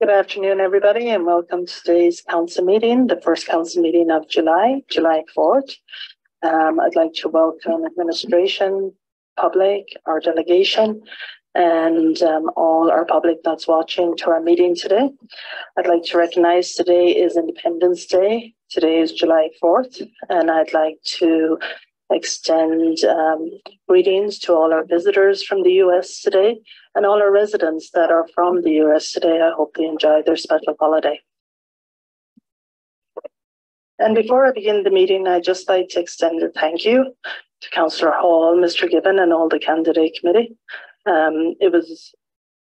Good afternoon, everybody, and welcome to today's council meeting, the first council meeting of July 4th. I'd like to welcome administration, public, our delegation, and all our public that's watching to our meeting today. I'd like to recognize today is Independence Day. Today is July 4th, and I'd like to extend greetings to all our visitors from the US today and all our residents that are from the US today. I hope they enjoy their special holiday. And before I begin the meeting, I'd just like to extend a thank you to Councillor Hall, Mr. Gibbon, and all the candidate committee.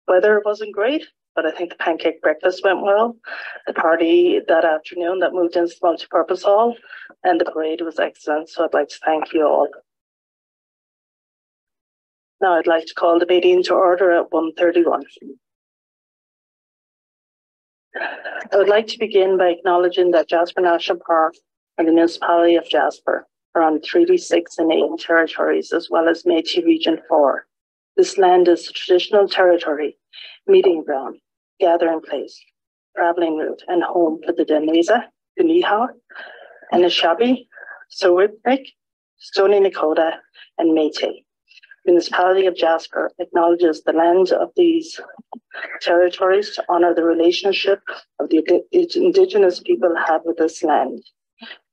Weather wasn't great, but I think the pancake breakfast went well. The party that afternoon that moved into the multipurpose hall, and the parade was excellent. So I'd like to thank you all. Now I'd like to call the meeting to order at 1:31. I would like to begin by acknowledging that Jasper National Park and the Municipality of Jasper are on Treaty 6 and 8 territories, as well as Métis Region 4. This land is the traditional territory, meeting ground, gathering place, travelling route, and home for the Deneza, Counaugh, Anishinaabe, Secwépemc, Stoney Nakoda, and Métis. Municipality of Jasper acknowledges the land of these territories to honour the relationship of the Indigenous people have with this land.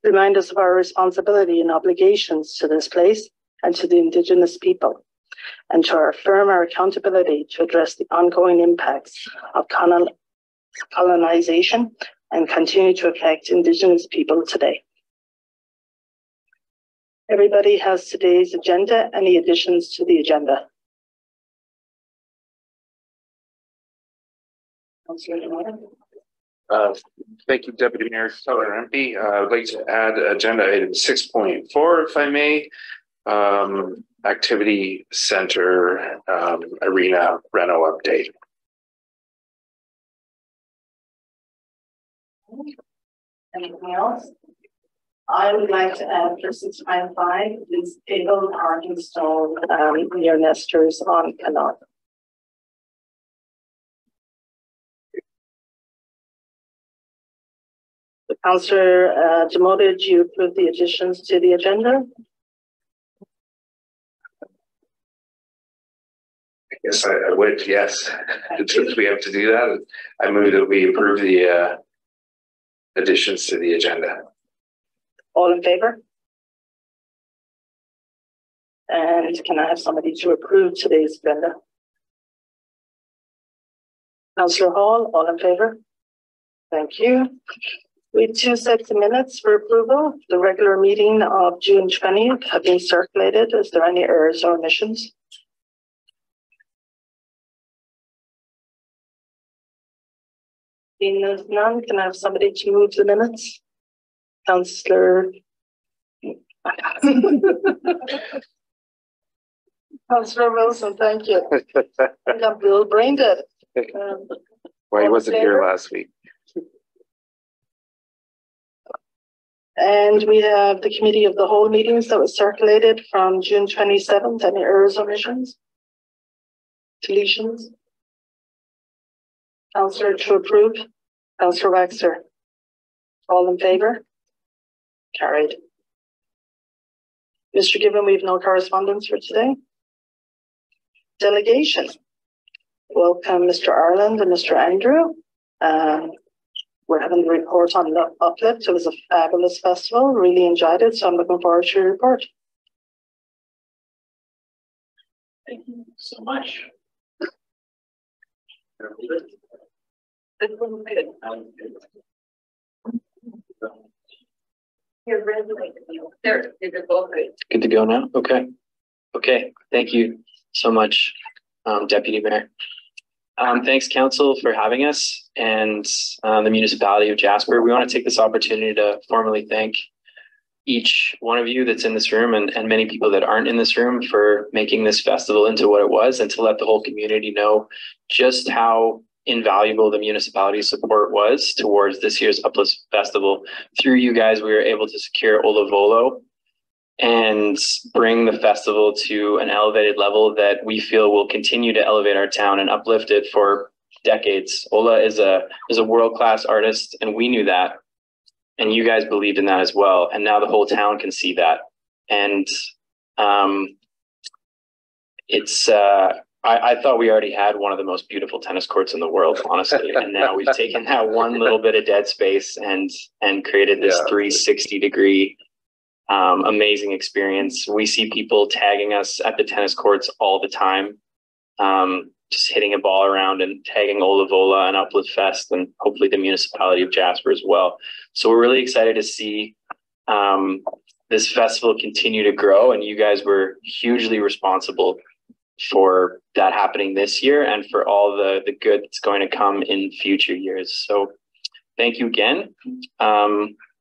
Remind us of our responsibility and obligations to this place and to the Indigenous people, and to affirm our accountability to address the ongoing impacts of colonization and continue to affect Indigenous people today. Everybody has today's agenda. Any additions to the agenda? Thank you, Deputy Mayor Councillor MP. I would like to add agenda item 6.4, if I may. Activity Center Arena Reno update. Anything else? I would like to add for 6.5 is able parking stall near Nesters on Connaught. Councillor Demoted, do you approve the additions to the agenda? Yes, I would, yes. Since we have to do that, I move that we approve the additions to the agenda. All in favor? And can I have somebody to approve today's agenda? Councillor Hall, all in favor? Thank you. We have 2 sets of minutes for approval. The regular meeting of June 20th have been circulated. Is there any errors or omissions? Seeing there's none, can I have somebody to move the minutes? Councillor. Councillor Wilson, thank you. I got a little brain dead. Well, he wasn't here last week. And we have the committee of the whole meetings that was circulated from June 27th. Any errors, omissions? Deletions? Councillor to approve. Councillor Waxter. All in favour? Carried. Mr. Gibbon, we have no correspondence for today. Delegation. Welcome, Mr. Ireland and Mr. Andrew. We're having the report on UpLift. It was a fabulous festival. Really enjoyed it. So I'm looking forward to your report. Thank you so much. Good to go now? Okay. Okay. Thank you so much, Deputy Mayor. Thanks, Council, for having us, and the Municipality of Jasper. We want to take this opportunity to formally thank each one of you that's in this room and many people that aren't in this room for making this festival into what it was, and to let the whole community know just how invaluable the municipality's support was towards this year's UpLift Festival. Through you guys, we were able to secure Olivolo and bring the festival to an elevated level that we feel will continue to elevate our town and uplift it for decades. Ola is a world-class artist, and we knew that, and you guys believed in that as well. And now the whole town can see that. And I thought we already had one of the most beautiful tennis courts in the world, honestly. And now we've taken that one little bit of dead space and created this 360-degree amazing experience. We see people tagging us at the tennis courts all the time, just hitting a ball around and tagging Ola and UpLift Fest, and hopefully the Municipality of Jasper as well. So we're really excited to see this festival continue to grow, and you guys were hugely responsible for that happening this year and for all the good that's going to come in future years. So thank you again.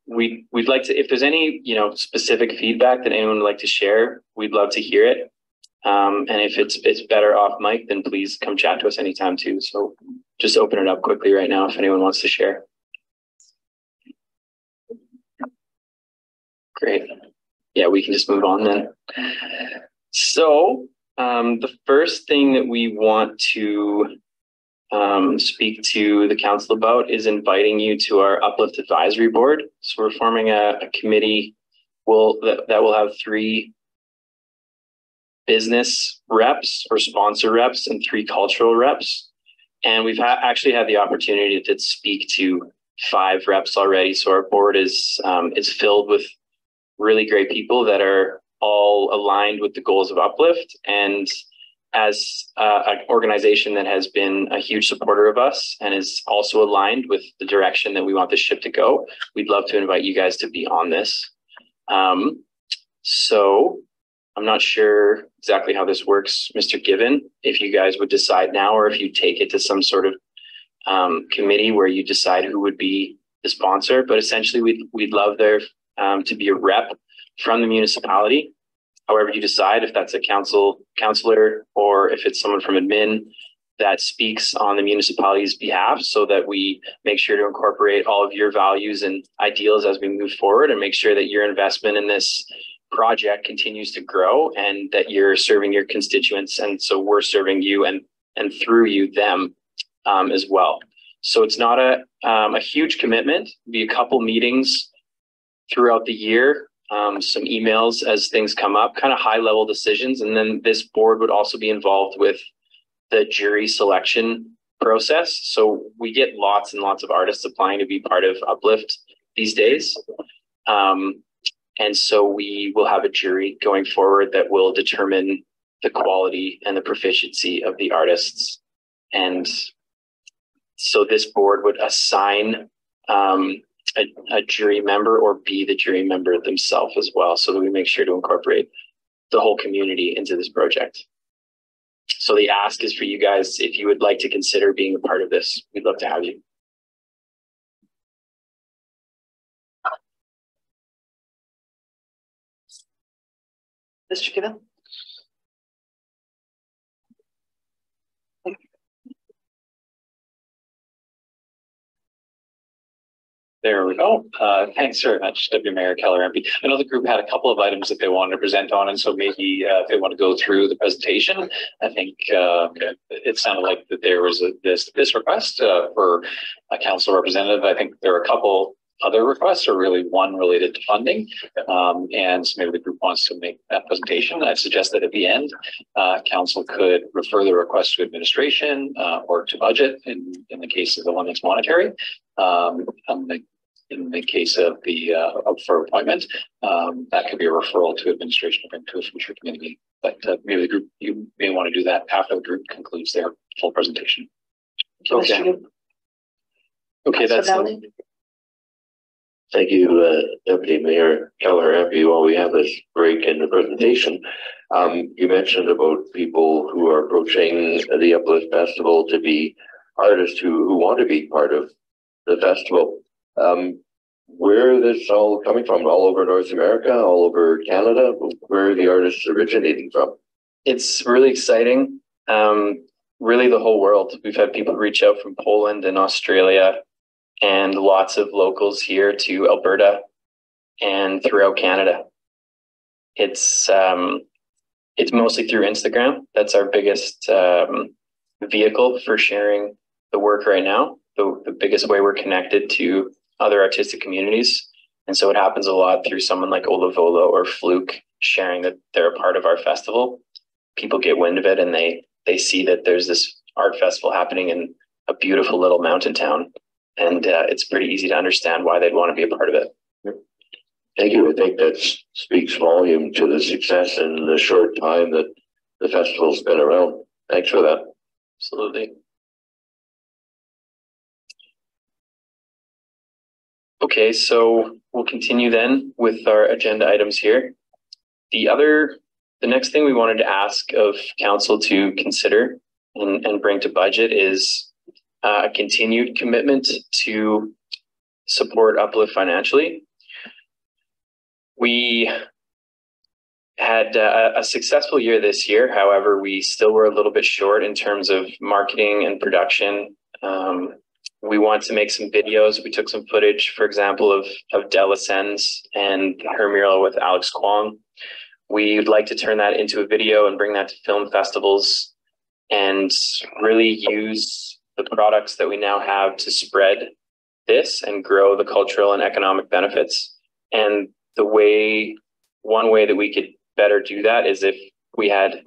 We'd like to, if there's any, specific feedback that anyone would like to share, we'd love to hear it. And if it's better off mic, then please come chat to us anytime too. So just open it up quickly right now if anyone wants to share. Great. Yeah, we can just move on then. So the first thing that we want to speak to the council about is inviting you to our UpLift advisory board. So we're forming a committee that will have 3 business reps or sponsor reps and 3 cultural reps. And we've actually had the opportunity to speak to 5 reps already. So our board is filled with really great people that are all aligned with the goals of UpLift. And as an organization that has been a huge supporter of us and is also aligned with the direction that we want the ship to go, we'd love to invite you guys to be on this. So I'm not sure exactly how this works, Mr. Given, if you guys would decide now, or if you take it to some sort of committee where you decide who would be the sponsor. But essentially, we'd love there to be a rep from the municipality. However you decide, if that's a councillor, or if it's someone from admin that speaks on the municipality's behalf, so that we make sure to incorporate all of your values and ideals as we move forward, and make sure that your investment in this project continues to grow and that you're serving your constituents. And so we're serving you and through you, them as well. So it's not a huge commitment. It'll be a couple meetings throughout the year, some emails as things come up, kind of high level decisions. And then this board would also be involved with the jury selection process. So we get lots and lots of artists applying to be part of UpLift these days. And so we will have a jury going forward that will determine the quality and the proficiency of the artists. And so this board would assign a jury member or be the jury member themselves as well, so that we make sure to incorporate the whole community into this project. So the ask is for you guys, if you would like to consider being a part of this, we'd love to have you. Mr. Given? There we go. Thanks very much, Deputy Mayor Keller MP. I know the group had a couple of items that they wanted to present on, and so maybe if they want to go through the presentation. I think it sounded like that there was this request for a council representative. I think there are a couple other requests, or really one related to funding, and so maybe the group wants to make that presentation. I suggest that at the end, council could refer the request to administration or to budget in the case of the one that's monetary. In the case of the for appointment, that could be a referral to administration or to a future committee meeting. But maybe the group, you may want to do that after the group concludes their full presentation. Okay. Okay, that's. Thank you, Deputy Mayor Keller MP. While we have this break in the presentation, you mentioned about people who are approaching the UpLift Festival to be artists who want to be part of the festival. Where is this all coming from? All over North America, all over Canada? Where are the artists originating from? It's really exciting. Really the whole world. We've had people reach out from Poland and Australia, and lots of locals here to Alberta and throughout Canada. It's mostly through Instagram. That's our biggest vehicle for sharing the work right now. The biggest way we're connected to other artistic communities. And so it happens a lot through someone like Olavola or Fluke sharing that they're a part of our festival. People get wind of it and they see that there's this art festival happening in a beautiful little mountain town. And it's pretty easy to understand why they'd want to be a part of it. Thank you. I think that speaks volume to the success in the short time that the festival's been around. Thanks for that. Absolutely. Okay, so we'll continue then with our agenda items here. The next thing we wanted to ask of council to consider and bring to budget is a continued commitment to support UpLift financially. We had a successful year this year. However, we still were a little bit short in terms of marketing and production. We want to make some videos. We took some footage, for example, of Delegations and her mural with Alex Kwong. We'd like to turn that into a video and bring that to film festivals and really use the products that we now have to spread this and grow the cultural and economic benefits. And one way that we could better do that is if we had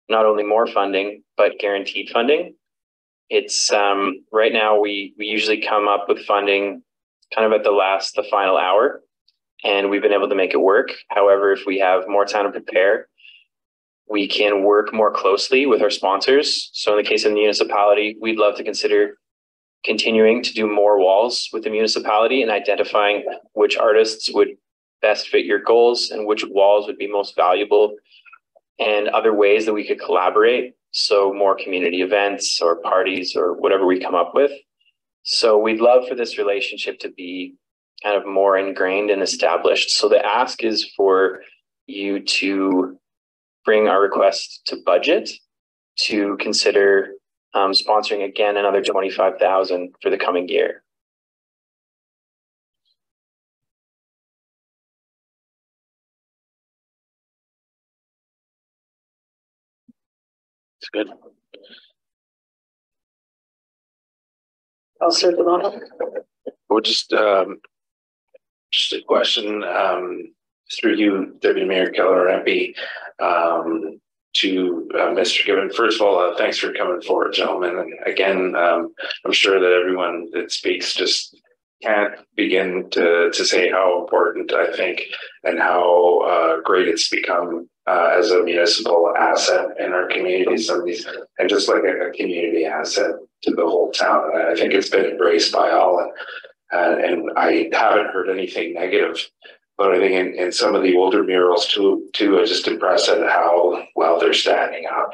not only more funding, but guaranteed funding. It's right now we usually come up with funding kind of at the final hour, and we've been able to make it work. However, if we have more time to prepare, we can work more closely with our sponsors. So in the case of the municipality, we'd love to consider continuing to do more walls with the municipality and identifying which artists would best fit your goals and which walls would be most valuable, and other ways that we could collaborate. So more community events or parties or whatever we come up with. So we'd love for this relationship to be kind of more ingrained and established. So the ask is for you to bring our request to budget to consider sponsoring again another $25,000 for the coming year. It's good. Councillor Connaught. Well, just a question through you, Deputy Mayor Keller, MP, to Mr. Gibbon. First of all, thanks for coming forward, gentlemen. And again, I'm sure that everyone that speaks just can't begin to say how important I think and how great it's become as a municipal asset in our communities and just like a community asset to the whole town. And I think it's been embraced by all, and I haven't heard anything negative. But I think in some of the older murals too, I'm just impressed at how well they're standing up.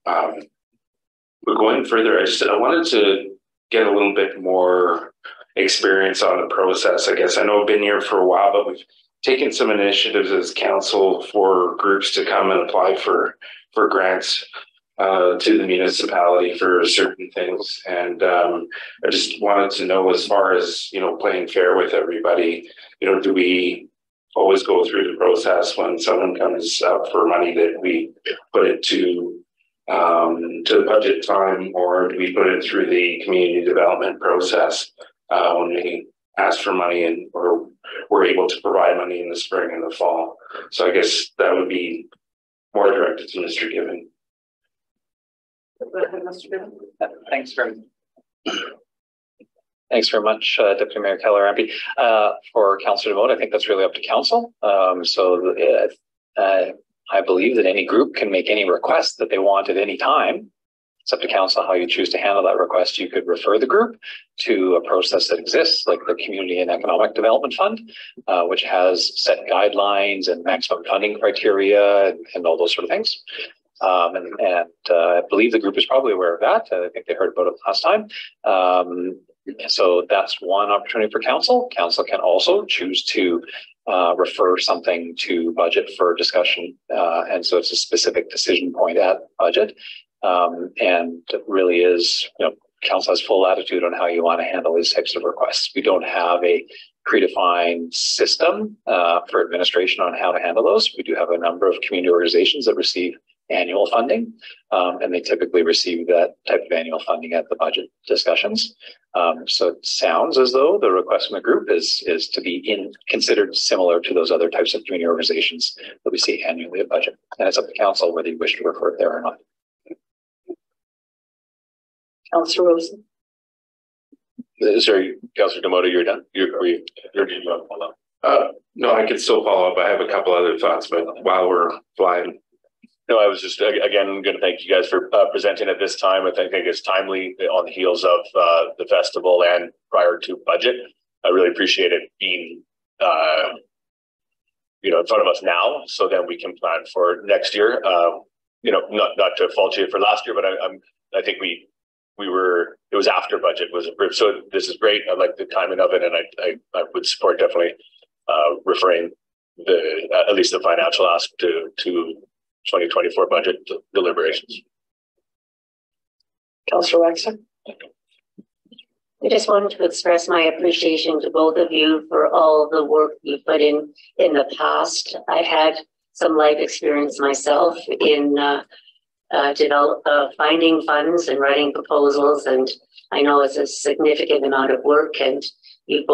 But going further, I wanted to get a little bit more experience on the process. I guess I know I've been here for a while, but we've taken some initiatives as council for groups to come and apply for grants to the municipality for certain things. And I just wanted to know, as far as, playing fair with everybody, do we always go through the process when someone comes up for money that we put it to the budget time, or do we put it through the community development process when we ask for money or we're able to provide money in the spring and the fall? So I guess that would be more directed to Mr. Gibbon. Thanks very much, Deputy Mayor Keller, MP. For Councillor to vote, I think that's really up to council. I believe that any group can make any request that they want at any time. It's up to council how you choose to handle that request. You could refer the group to a process that exists, like the Community and Economic Development Fund, which has set guidelines and maximum funding criteria and all those sort of things. I believe the group is probably aware of that. I think they heard about it last time. So that's one opportunity for council. Council can also choose to refer something to budget for discussion. And so it's a specific decision point at budget. And it really is, council has full latitude on how you want to handle these types of requests. We don't have a predefined system for administration on how to handle those. We do have a number of community organizations that receive annual funding. And they typically receive that type of annual funding at the budget discussions. So it sounds as though the request from the group is to be considered similar to those other types of community organizations that we see annually at budget. And it's up to council whether you wish to refer it there or not. Councillor Rosen. Sorry, Councillor Demoto, you're done? No, I could still follow up. I have a couple other thoughts, but while we're flying. No, I was just, again, going to thank you guys for presenting at this time. I think it's timely on the heels of the festival and prior to budget. I really appreciate it being, in front of us now, so then we can plan for next year. Not to fault you for last year, but I think it was after budget was approved. So this is great. I like the timing of it, and I would support definitely referring at least the financial ask to 2024 budget deliberations. Councillor Wexler. I just wanted to express my appreciation to both of you for all the work you put in the past. I've had some life experience myself in finding funds and writing proposals, and I know it's a significant amount of work, and you've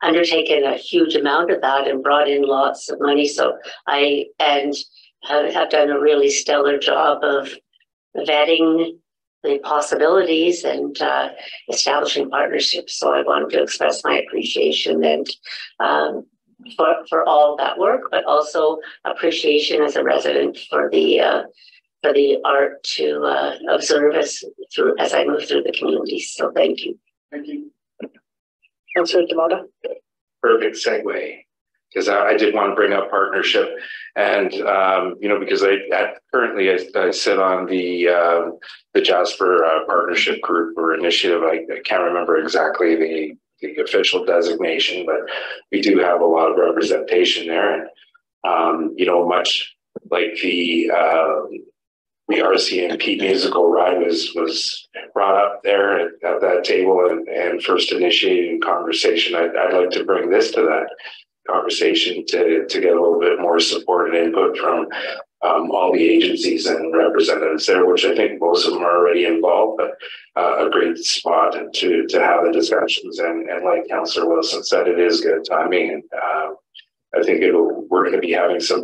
undertaken a huge amount of that and brought in lots of money. So I have done a really stellar job of vetting the possibilities and establishing partnerships. So I wanted to express my appreciation and for all that work, but also appreciation as a resident for the art to observe as I move through the community. So thank you. Thank you. Councillor Demoto. Perfect segue, because I did want to bring up partnership, and because currently I sit on the Jasper partnership group or initiative. I can't remember exactly the official designation, but we do have a lot of representation there, and much like the RCMP musical ride was brought up there at that table and first initiated in conversation. I'd like to bring this to that conversation to get a little bit more support and input from all the agencies and representatives there, which I think most of them are already involved, but a great spot to have the discussions. And like Councillor Wilson said, it is good timing. And I think we're going to be having some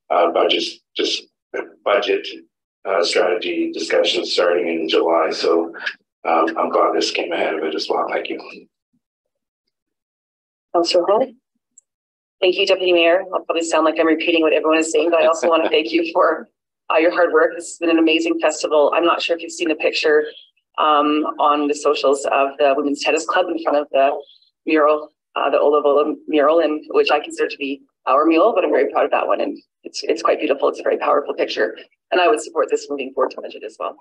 budget strategy discussions starting in July. So I'm glad this came ahead of it as well. Thank you. Councillor Hall. Thank you, Deputy Mayor. I'll probably sound like I'm repeating what everyone is saying, but I also want to thank you for your hard work. This has been an amazing festival. I'm not sure if you've seen the picture on the socials of the Women's Tennis Club in front of the mural, the Ola mural, and which I consider to be our mural, but I'm very proud of that one. And it's quite beautiful. It's a very powerful picture. And I would support this moving forward to budget as well.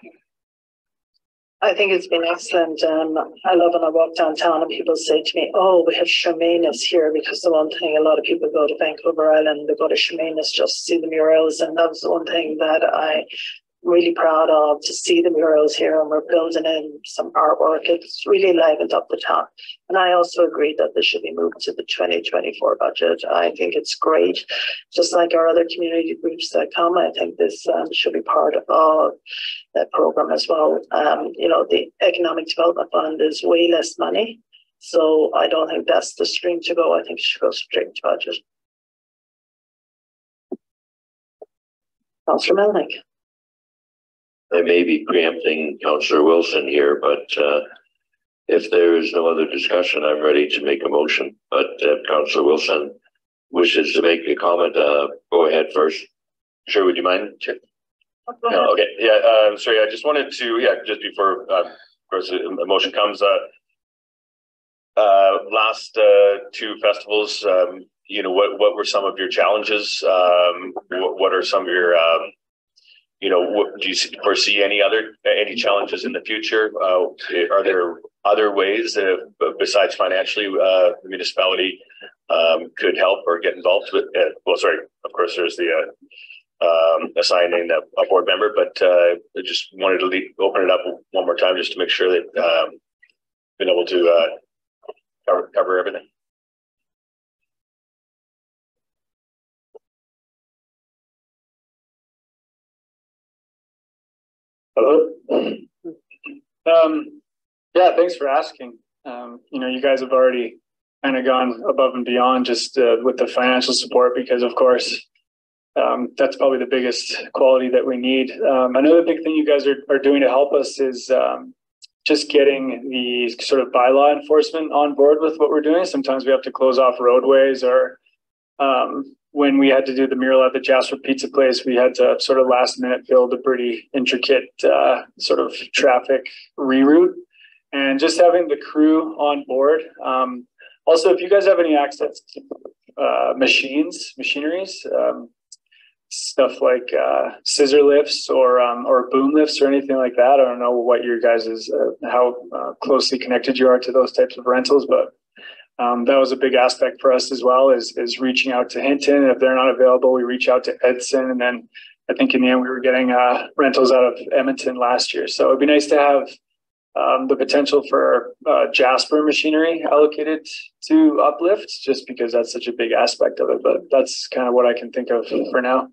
I think it's been excellent. I love when I walk downtown and people say to me, oh, we have Shermanis here, because the one thing, a lot of people go to Vancouver Island, they go to Shermanis just to see the murals. And that was the one thing that I'm really proud of, to see the murals here, and we're building in some artwork. It's really livened up the town. And I also agree that this should be moved to the 2024 budget. I think it's great. Just like our other community groups that come, I think this should be part of that program as well. The Economic Development Fund is way less money, so I don't think that's the stream to go. I think it should go straight to budget. Councillor Melnick. I may be preempting Councillor Wilson here, but if there is no other discussion, I'm ready to make a motion. But if Councillor Wilson wishes to make a comment, go ahead first. Sure, would you mind, Chair? No, okay, yeah, sorry, I just wanted to, just before, of course, a motion comes, last two festivals, what were some of your challenges? What are some of your, do you foresee any challenges in the future? Are there other ways besides financially, the municipality could help or get involved with? Well, sorry, of course, there's the assigning a board member, but I just wanted to open it up one more time just to make sure that been able to cover everything. Hello. Yeah, thanks for asking. You know, you guys have already kind of gone above and beyond just with the financial support, because of course, that's probably the biggest quality that we need. Another big thing you guys are doing to help us is just getting the sort of bylaw enforcement on board with what we're doing. Sometimes we have to close off roadways, or when we had to do the mural at the Jasper Pizza Place, we had to sort of last minute build a pretty intricate sort of traffic reroute, and just having the crew on board. Also, if you guys have any access to machineries, stuff like scissor lifts or boom lifts or anything like that. I don't know what your guys is, how closely connected you are to those types of rentals, but that was a big aspect for us as well, is reaching out to Hinton. And if they're not available, we reach out to Edson. And then I think in the end, we were getting rentals out of Edmonton last year. So it'd be nice to have the potential for Jasper machinery allocated to UpLift, just because that's such a big aspect of it. But that's kind of what I can think of for now.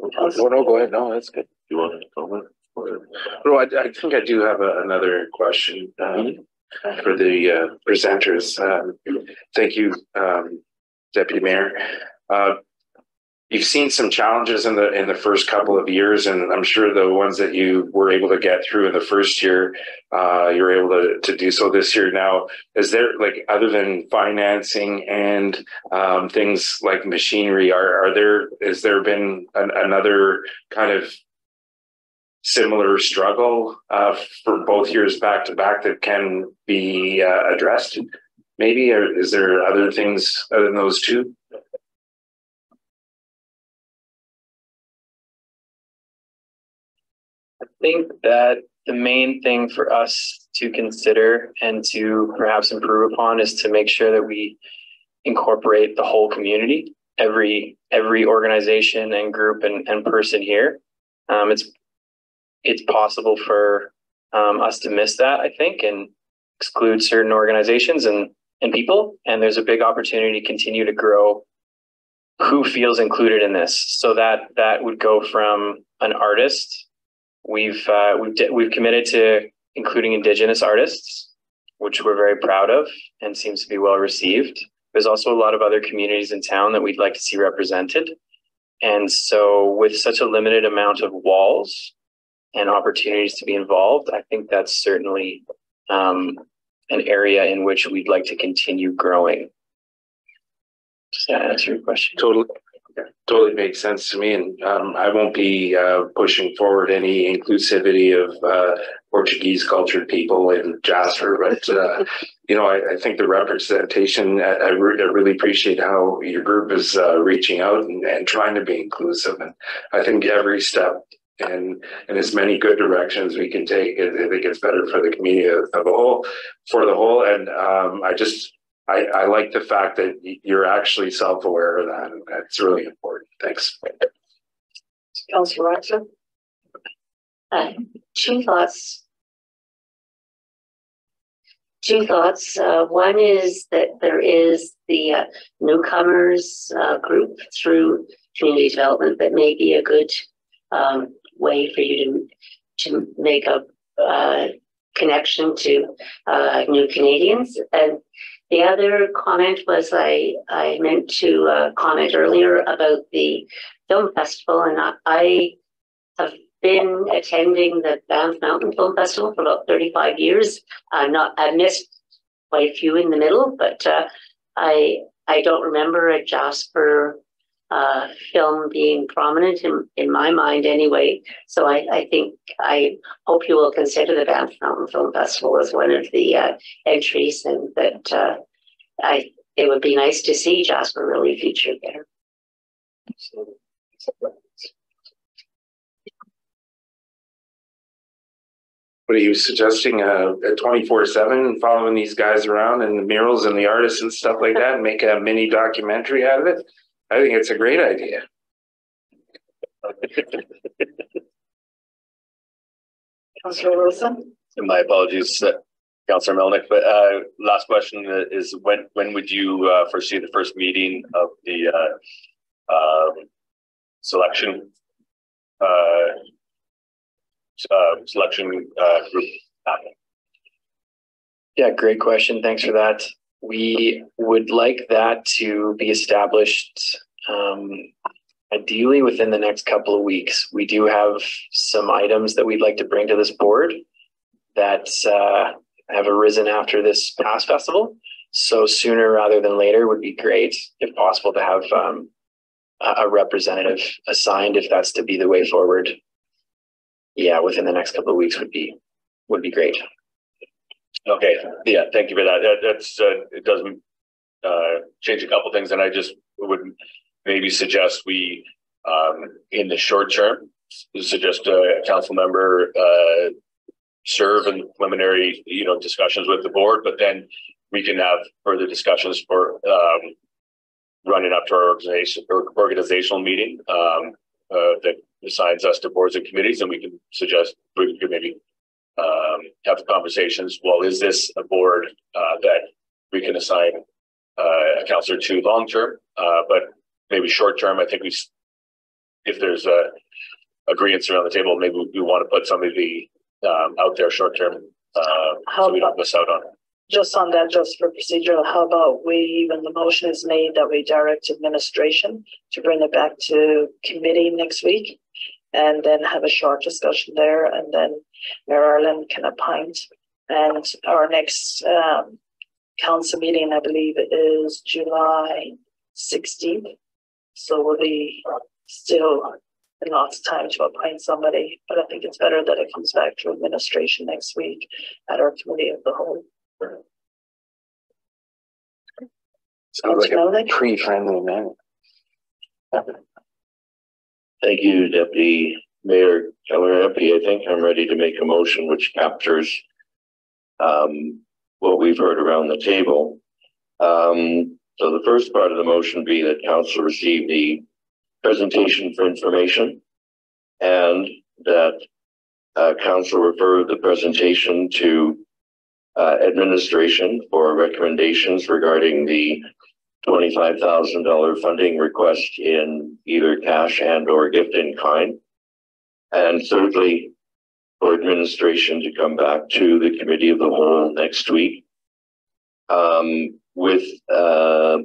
No, go ahead. No, that's good. You want to comment? No, I think I do have another question for the presenters. Thank you, Deputy Mayor. You've seen some challenges in the first couple of years, and I'm sure the ones that you were able to get through in the first year, you're able to do so this year. Now, is there, like, other than financing and things like machinery, has there been another kind of similar struggle for both years back to back that can be addressed? Maybe, or is there other things other than those two? I think that the main thing for us to consider and to perhaps improve upon is to make sure that we incorporate the whole community, every organization and group and person here. It's possible for us to miss that, I think, and exclude certain organizations and people. And there's a big opportunity to continue to grow who feels included in this. So that would go from an artist. We've committed to including Indigenous artists, which we're very proud of and seems to be well received. There's also a lot of other communities in town that we'd like to see represented. And so with such a limited amount of walls and opportunities to be involved, I think that's certainly an area in which we'd like to continue growing. Does that answer your question? Totally makes sense to me, and I won't be pushing forward any inclusivity of Portuguese cultured people in Jasper, but you know, I think the representation, I really appreciate how your group is reaching out and trying to be inclusive, and I think every step and as many good directions we can take, I think it's better for the community of the whole, and I like the fact that you're actually self-aware of that. That's really important. Thanks. Councillor Roxon? Two thoughts. One is that there is the newcomers group through community development that may be a good way for you to make a connection to new Canadians. And the other comment was I meant to comment earlier about the film festival, and I have been attending the Banff Mountain Film Festival for about 35 years. I missed quite a few in the middle, but I don't remember a Jasper film being prominent in my mind anyway. So I hope you will consider the Banff Mountain Film Festival as one of the entries, and that it would be nice to see Jasper really featured there. What are you suggesting? A 24/7 following these guys around and the murals and the artists and stuff like that, and make a mini documentary out of it? I think it's a great idea. Councillor Wilson? And my apologies, Councillor Melnick, but last question is when would you foresee the first meeting of the selection group happening? Yeah, great question. Thanks for that. We would like that to be established ideally within the next couple of weeks. We do have some items that we'd like to bring to this board that have arisen after this past festival. So sooner rather than later would be great, if possible, to have a representative assigned, if that's to be the way forward. Yeah, within the next couple of weeks would be great. Okay, yeah, thank you for that. It doesn't change a couple things, and I just would maybe suggest we, in the short term, suggest a council member serve in preliminary, discussions with the board, but then we can have further discussions for running up to our organizational meeting that assigns us to boards and committees, and we can suggest we could maybe have conversations. Well, is this a board that we can assign a councillor to long term, but maybe short term? I think if there's agreements around the table, maybe we want to put somebody out there short term so we don't miss out on it. Just on that, just for procedural, how about when the motion is made that we direct administration to bring it back to committee next week and then have a short discussion there, and then Mayor Ireland can appoint. And our next council meeting, I believe, is July 16th. So we'll be still lots of time to appoint somebody, but I think it's better that it comes back to administration next week at our committee of the whole. Sounds like a pre-friendly man. Thank you, Deputy Mayor Keller MP. I think I'm ready to make a motion which captures what we've heard around the table. So the first part of the motion be that council receive the presentation for information, and that council refer the presentation to administration for recommendations regarding the $25,000 funding request in either cash and or gift in kind. And thirdly, for administration to come back to the committee of the whole next week with a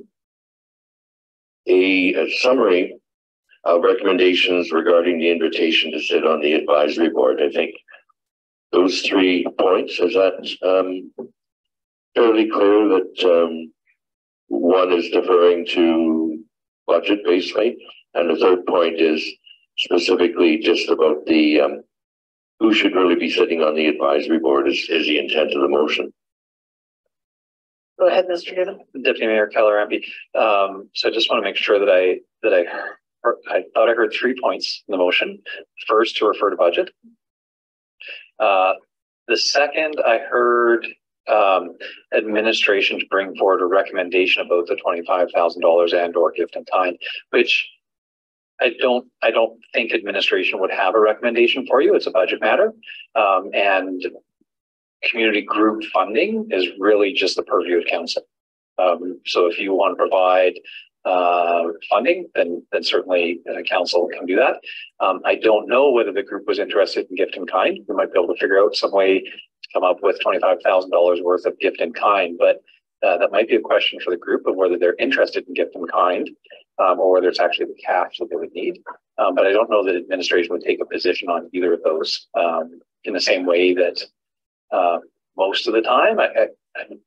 summary of recommendations regarding the invitation to sit on the advisory board. I think those 3 points, is that fairly clear that one is deferring to budget basically, and the third point is specifically just about the who should really be sitting on the advisory board is the intent of the motion. Go ahead, Mr. Given. Deputy Mayor Keller MP. So I just want to make sure that I thought I heard 3 points in the motion. First, to refer to budget. The second, I heard administration to bring forward a recommendation about the $25,000 and or gift in kind, which I don't think administration would have a recommendation for you. It's a budget matter, and community group funding is really just the purview of council. So if you want to provide funding, then certainly council can do that. I don't know whether the group was interested in gift in kind. We might be able to figure out some way to come up with $25,000 worth of gift in kind, but that might be a question for the group of whether they're interested in gift in kind or whether it's actually the cash that they would need. But I don't know that administration would take a position on either of those in the same way that most of the time.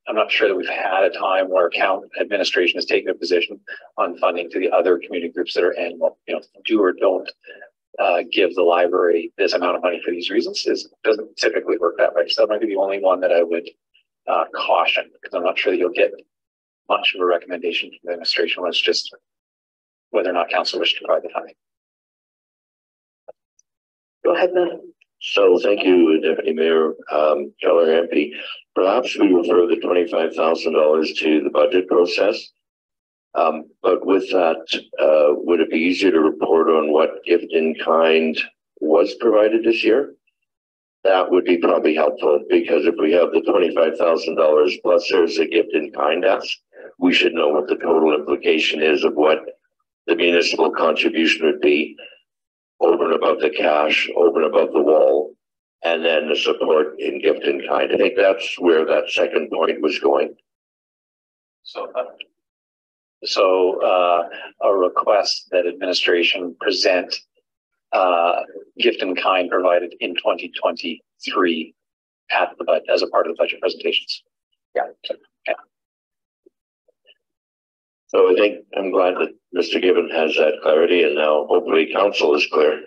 I'm not sure that we've had a time where administration has taken a position on funding to the other community groups that are annual. Do or don't give the library this amount of money for these reasons. Doesn't typically work that way. So that might be the only one that I would caution, because I'm not sure that you'll get much of a recommendation from the administration when it's just whether or not council wish to provide the funding. Go ahead, then. So thank you, Deputy Mayor Keller MP. Perhaps we refer the $25,000 to the budget process. But with that, would it be easier to report on what gift in kind was provided this year? That would be probably helpful, because if we have the $25,000 plus there's a gift in kind ask, we should know what the total implication is of what the municipal contribution would be over and above the cash, over and above the wall, and then the support in gift in kind. I think that's where that second point was going. So a request that administration present gift in kind provided in 2023 at the budget as a part of the budget presentations. Yeah. Okay. So I think I'm glad that Mr. Gibbon has that clarity, and now hopefully council is clear.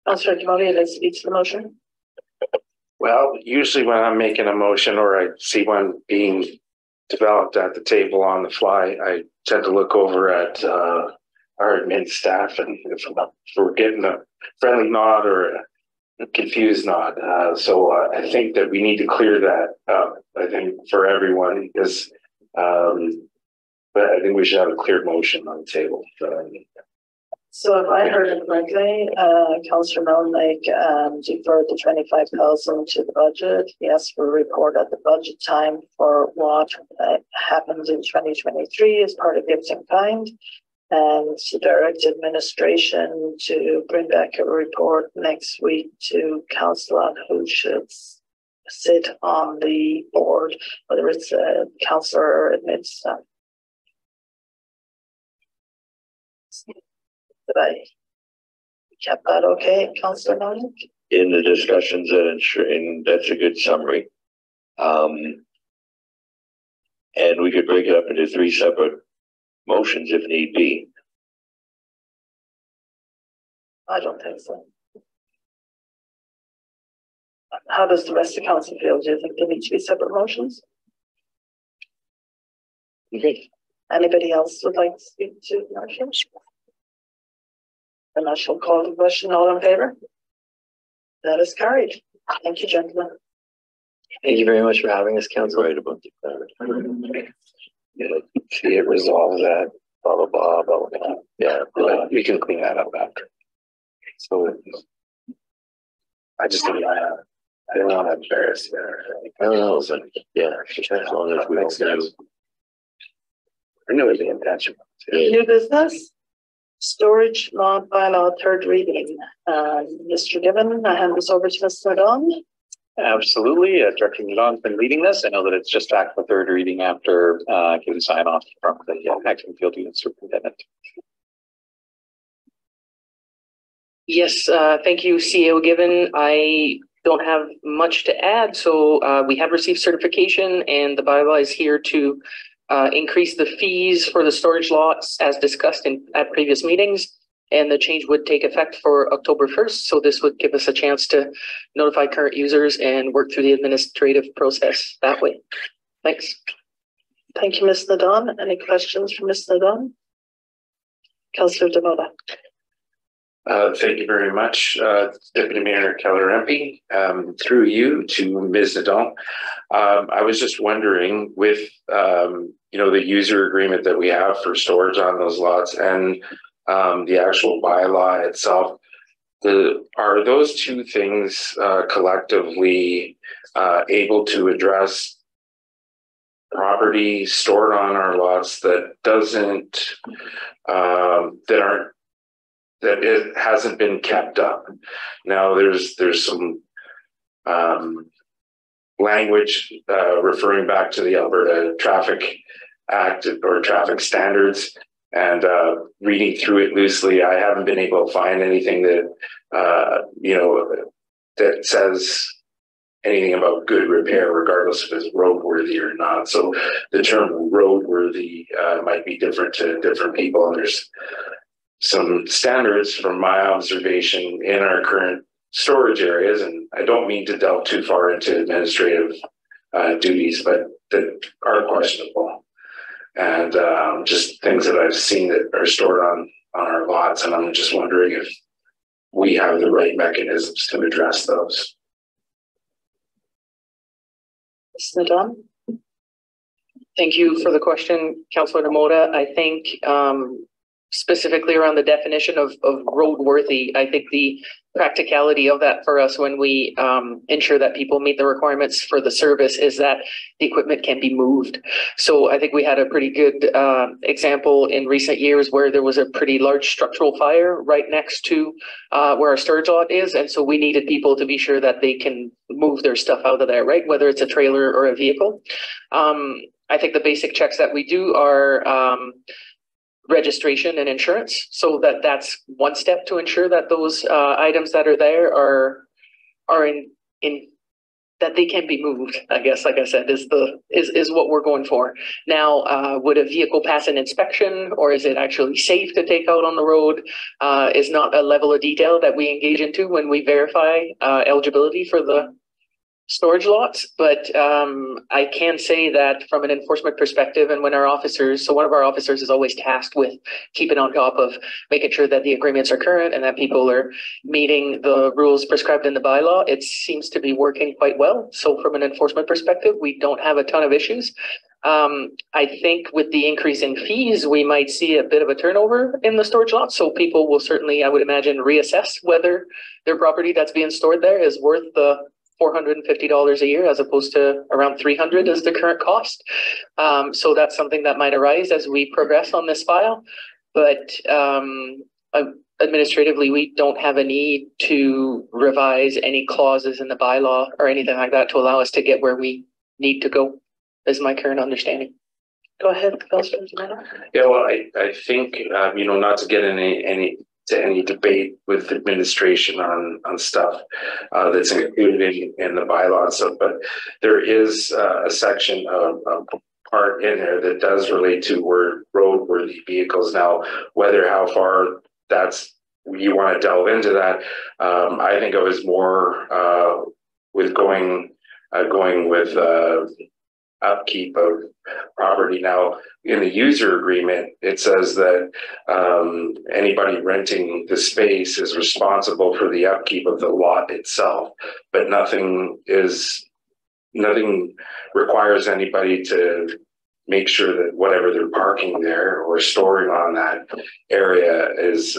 Councillor Hakone, let's speak to the motion. Well, usually when I'm making a motion or I see one being developed at the table on the fly, I tend to look over at our admin staff, and if we're getting a friendly nod or a confused nod. So I think that we need to clear that up, I think, for everyone, because but I think we should have a clear motion on the table. So if I heard it correctly, Councillor Melnick deferred the 25,000 to the budget. He asked for a report at the budget time for what happened in 2023 as part of gifts in kind, and to direct administration to bring back a report next week to council on who should sit on the board, whether it's a councillor or admin staff. Did I kept that okay, Councillor Melnick? In the discussions and that's a good summary. And we could break it up into 3 separate motions if need be. I don't think so. How does the rest of the council feel? Do you think there need to be separate motions? Okay. Anybody else would like to speak to the motion? And I shall call the question. All in favour? That is carried. Thank you, gentlemen. Thank you very much for having us, council. Right about the clarity. Yeah, see it resolve that, blah, blah, blah, blah, blah. Yeah, we can clean that up after. So I just didn't want to embarrass you. I don't know, but yeah, as long as we don't do. I know the intention. New business? Storage law bylaw third reading. Mr. Gibbon, I hand this over to Mr. Don. Absolutely. Director Don's been leading this. I know that it's just back for third reading after getting sign off from the acting field unit superintendent. Yes, thank you, CEO Gibbon. I don't have much to add. So we have received certification, and the bylaw is here to increase the fees for the storage lots as discussed at previous meetings. And the change would take effect for October 1st. So this would give us a chance to notify current users and work through the administrative process that way. Thanks. Thank you, Ms. Nadon. Any questions for Ms. Nadon? Councillor Demola. Thank you very much, Deputy Mayor Keller MP. Through you to Ms. Nadon. I was just wondering, with the user agreement that we have for storage on those lots and the actual bylaw itself, are those two things collectively able to address property stored on our lots that that it hasn't been kept up? Now there's some language referring back to the Alberta Traffic Act or traffic standards, and reading through it loosely, I haven't been able to find anything that that says anything about good repair, regardless if it's roadworthy or not. So the term roadworthy might be different to different people, and there's some standards from my observation in our current storage areas, and I don't mean to delve too far into administrative duties, but that are questionable, and just things that I've seen that are stored on our lots, and I'm just wondering if we have the right mechanisms to address those. Ms. Nadon. Thank you for the question, Councillor Demola. I think specifically around the definition of roadworthy. I think the practicality of that for us when we ensure that people meet the requirements for the service is that the equipment can be moved. So I think we had a pretty good example in recent years where there was a pretty large structural fire right next to where our storage lot is. And so we needed people to be sure that they can move their stuff out of there, right? Whether it's a trailer or a vehicle. I think the basic checks that we do are registration and insurance, so that's one step to ensure that those items that are there are in that they can be moved. I guess, like I said, is what we're going for. Now, would a vehicle pass an inspection, or is it actually safe to take out on the road? Is not a level of detail that we engage into when we verify eligibility for the storage lots, but I can say that from an enforcement perspective, and when our officers, so one of our officers is always tasked with keeping on top of making sure that the agreements are current and that people are meeting the rules prescribed in the bylaw, it seems to be working quite well. So from an enforcement perspective, we don't have a ton of issues. I think with the increase in fees, we might see a bit of a turnover in the storage lot. So people will certainly, I would imagine, reassess whether their property that's being stored there is worth the $450 a year as opposed to around $300 as the current cost. So that's something that might arise as we progress on this file. But administratively, we don't have a need to revise any clauses in the bylaw or anything like that to allow us to get where we need to go, is my current understanding. Go ahead, Councillor. Yeah, well, I think, not to get any debate with administration on stuff that's included in the bylaw. So, but there is a section of part in there that does relate to roadworthy vehicles. Now, how far you want to delve into that, I think it was more with going with upkeep of property. Now, in the user agreement, it says that anybody renting the space is responsible for the upkeep of the lot itself, but nothing requires anybody to make sure that whatever they're parking there or storing on that area is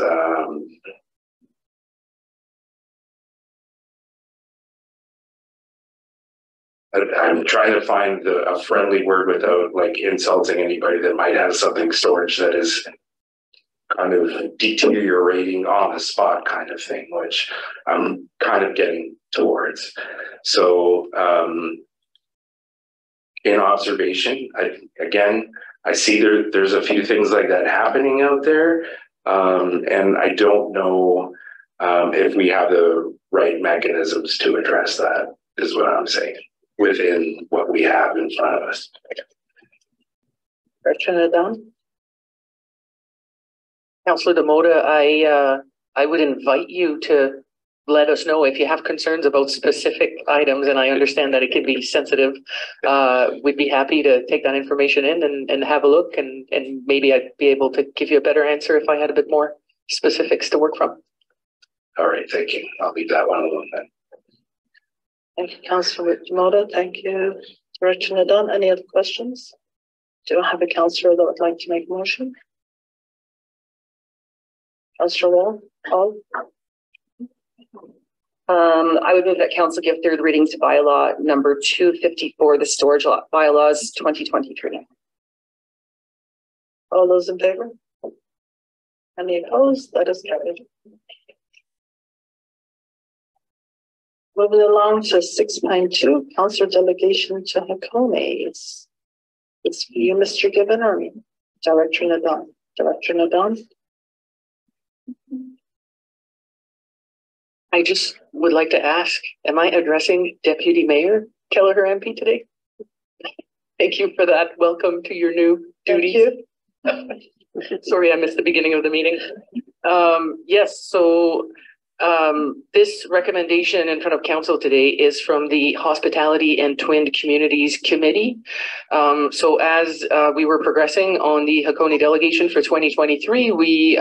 I'm trying to find a friendly word without like insulting anybody that might have something storage that is kind of deteriorating on the spot kind of thing, which I'm kind of getting towards. So in observation, I see there's a few things like that happening out there. And I don't know if we have the right mechanisms to address that, is what I'm saying, within what we have in front of us. Councillor Demota, I would invite you to let us know if you have concerns about specific items, and I understand that it can be sensitive. We'd be happy to take that information in and have a look, and maybe I'd be able to give you a better answer if I had a bit more specifics to work from. All right, thank you. I'll leave that one alone then. Thank you, Councillor Demota. Thank you, Director Nadon. Any other questions? Do I have a councillor that would like to make a motion? Councillor Wall? I would move that council give third reading to bylaw number 254, the storage lot bylaws 2023. All those in favor? Any opposed? That is carried. Moving along to 6.2, Councillor Delegation to Hakone. It's for you, Mr. Gibbon, or Director Nadon? Director Nadon? I just would like to ask, am I addressing Deputy Mayor Kelleher MP today? Thank you for that. Welcome to your new duties. Sorry, I missed the beginning of the meeting. Yes, so this recommendation in front of council today is from the Hospitality and Twinned Communities Committee. So as we were progressing on the Hakone delegation for 2023, we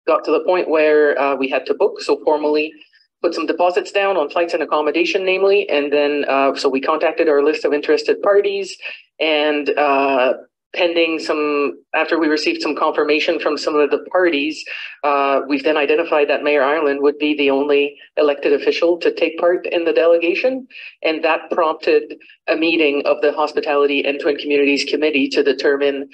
got to the point where we had to book, so formally put some deposits down on flights and accommodation, namely, and then so we contacted our list of interested parties, and pending after we received some confirmation from some of the parties, we've then identified that Mayor Ireland would be the only elected official to take part in the delegation. And that prompted a meeting of the Hospitality and Twin Communities Committee to determine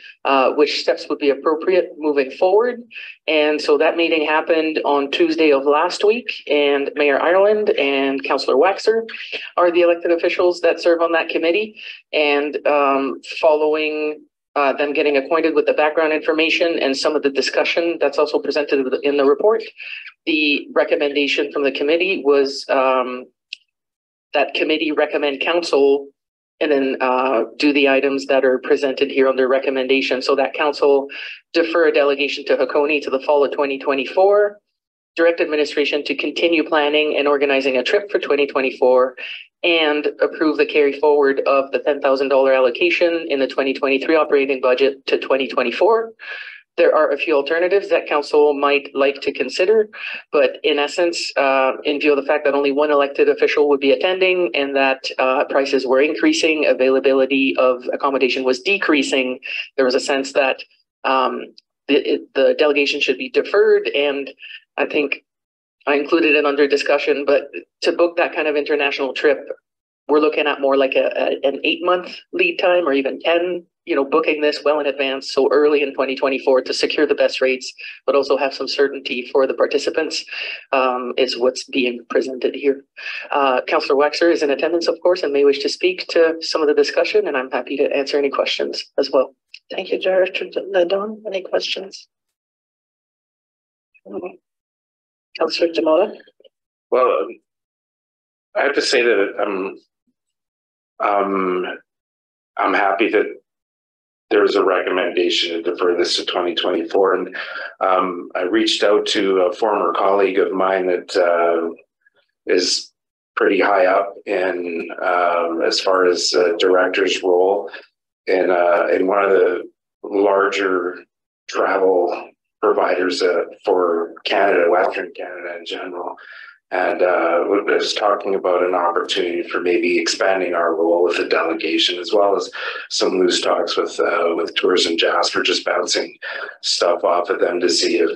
which steps would be appropriate moving forward. And so that meeting happened on Tuesday of last week, and Mayor Ireland and Councillor Waxer are the elected officials that serve on that committee. And following them getting acquainted with the background information and some of the discussion that's also presented in the report, the recommendation from the committee was that committee recommend council and then do the items that are presented here under recommendation. So that council defer a delegation to Hakone to the fall of 2024, direct administration to continue planning and organizing a trip for 2024, and approve the carry forward of the $10,000 allocation in the 2023 operating budget to 2024. There are a few alternatives that council might like to consider, but in essence, in view of the fact that only one elected official would be attending and that prices were increasing, availability of accommodation was decreasing, there was a sense that the delegation should be deferred. And I think I included it under discussion, but to book that kind of international trip, we're looking at more like an 8-month lead time, or even 10, booking this well in advance, so early in 2024 to secure the best rates, but also have some certainty for the participants is what's being presented here. Councillor Waxer is in attendance, of course, and may wish to speak to some of the discussion, and I'm happy to answer any questions as well. Thank you, Director Ledon. Any questions? Councillor Jamola? Well, I have to say that I'm happy that there's a recommendation to defer this to 2024. And I reached out to a former colleague of mine that is pretty high up in as far as director's role in one of the larger travel providers for Canada, Western Canada in general. And was talking about an opportunity for maybe expanding our role with the delegation, as well as some loose talks with Tourism Jasper, just bouncing stuff off of them to see if,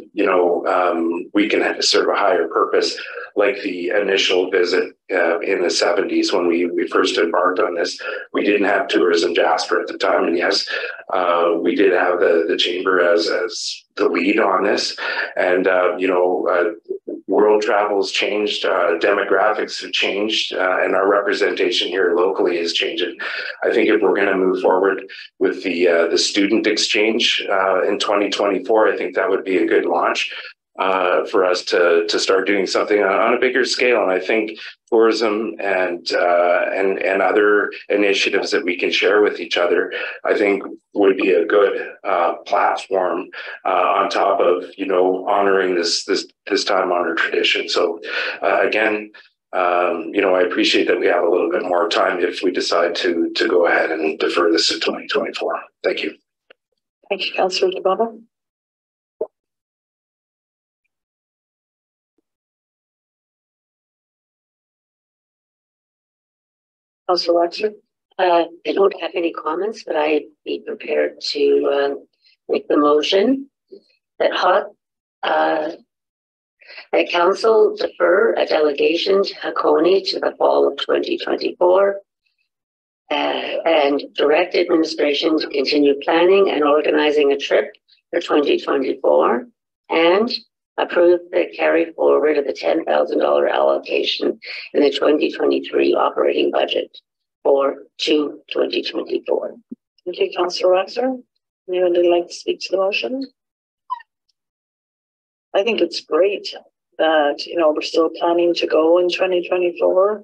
we can serve a higher purpose, like the initial visit in the 70s when we first embarked on this. We didn't have Tourism Jasper at the time, and yes, we did have the chamber as the lead on this. And world travel has changed, demographics have changed, and our representation here locally is changing. I think if we're going to move forward with the student exchange in 2024, I think that would be a good launch for us to start doing something on a bigger scale. And I think tourism and other initiatives that we can share with each other, I think would be a good platform on top of, honoring this time honored tradition. So again, I appreciate that we have a little bit more time if we decide to go ahead and defer this to 2024. Thank you. Thank you, Councillor DeBaba. Councillor Waxer? I don't have any comments, but I'd be prepared to make the motion that that council defer a delegation to Hakone to the fall of 2024 and direct administration to continue planning and organizing a trip for 2024 and approve the carry forward of the $10,000 allocation in the 2023 operating budget for 2024. Thank you, Councillor Waxer. Anyone would like to speak to the motion? I think it's great that, we're still planning to go in 2024.